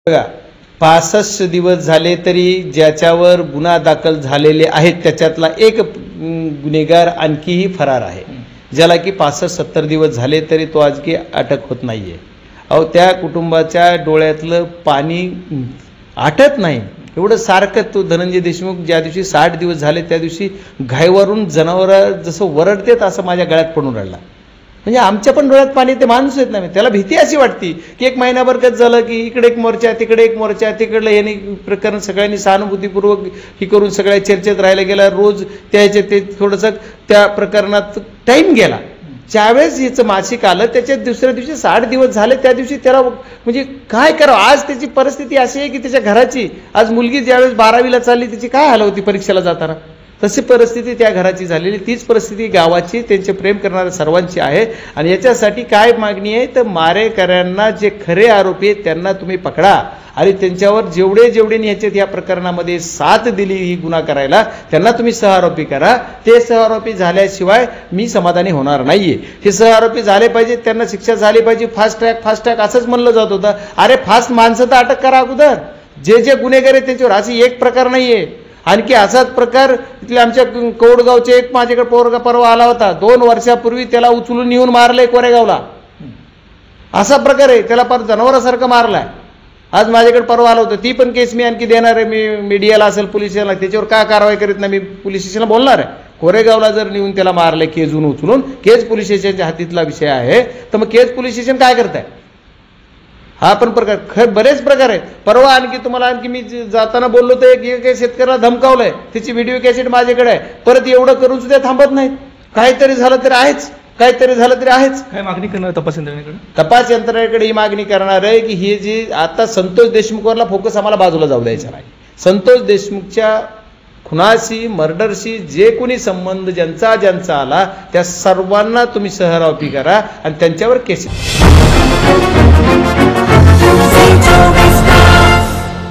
बघा 65 दिवस झाले तरी ज्याच्यावर गुन्हा दाखल झालेले आहेत त्याच्यातला एक गुन्हेगार आणखीही फरार आहे, ज्याला की 65-70 दिवस झाले तरी तो आज की अटक होत नाहीये। अहो त्या कुटुंबाच्या डोळ्यातलं पाणी आटत नाही। एवढं सारखं तो धनंजय देशमुख ज्या दिवशी 60 दिवस झाले त्या दिवशी घाईवरून जनावर जसं वरडतेत असं माझ्या गळ्यात पडून राहिला। म्हणजे आमच्या पण डोळ्यात पाणी, ते माणूस येत नाही। त्याला भीती अशी वाटती की एक महिनाभर कसं झालं की इकडे एक मोर्चा तिकडे एक मोर्चा, तिकडलं यांनी प्रकरण सगळ्यांनी सहानुभूतीपूर्वक ही करून सगळ्या चर्चेत राहायला गेला। रोज त्याचे ते थोडंसं त्या प्रकरणात टाईम गेला। ज्यावेळेस हिचं मासिक आलं त्याच्या दुसऱ्या दिवशी 60 दिवस झाले त्या दिवशी त्याला म्हणजे काय करावं। आज त्याची परिस्थिती अशी आहे की त्याच्या घराची, आज मुलगी ज्यावेळेस 12वीला चालली त्याची काय हाल होती परीक्षेला जाताना, तशी परिस्थिती त्या घराची झालेली, तीच परिस्थिती गावाची त्यांचे प्रेम करणाऱ्या सर्वांची आहे। आणि याच्यासाठी काय मागणी आहे तर मारेकऱ्यांना जे खरे आरोपी आहेत त्यांना तुम्ही पकडा आणि त्यांच्यावर जेवढे ह्याच्यात या प्रकरणामध्ये साथ दिली ही गुन्हा करायला त्यांना तुम्ही सहआरोपी करा। ते सहआरोपी झाल्याशिवाय मी समाधानी होणार नाहीये। हे सहआरोपी झाले पाहिजे, त्यांना शिक्षा झाली पाहिजे। फास्ट ट्रॅक असंच म्हणलं जात होतं। अरे फास्ट माणसं तर अटक करा अगोदर, जे गुन्हेगार आहेत त्यांच्यावर। अशी एक प्रकार नाहीये, आणखी असाच प्रकार इथले आमच्या कौडगावचे एक माझ्याकडे पोरगा परवा आला होता, 2 वर्षापूर्वी त्याला उचलून नेऊन मारलंय कोरेगावला। असा प्रकार आहे, त्याला पर जनावरासारखं मारलाय। आज माझ्याकडे परवा आला होता, ती पण केस मी आणखी देणार आहे, मी मीडियाला असेल पोलीस स्टेशनला, त्याच्यावर काय कारवाई करीत नाही मी पोलीस स्टेशनला बोलणार आहे। कोरेगावला जर नेऊन त्याला मारलंय केजून उचलून, केज पोलीस स्टेशनच्या हातीतला विषय आहे, तर मग केज पोलीस स्टेशन काय करताय? हा पण प्रकार बरेच प्रकार आहेत। परवा आणखी तुम्हाला आणखी मी जाताना बोललो तर एक शेतकऱ्याला धमकावलंय, त्याची व्हिडिओ कॅसेट माझ्याकडे आहे। परत एवढं करून सुद्धा थांबत नाहीत। काहीतरी झालं तरी आहेच, काहीतरी झालं तरी आहेच। काय मागणी करणार तपास यंत्रणेकडे? तपास यंत्रणेकडे ही मागणी करणार आहे की हे जे आता संतोष देशमुखवरला फोकस आम्हाला बाजूला जाऊ द्यायचा नाही। संतोष देशमुखच्या खुनाशी, मर्डरशी जे कोणी संबंध ज्यांचा आला त्या सर्वांना तुम्ही सहआरोपी करा आणि त्यांच्यावर केस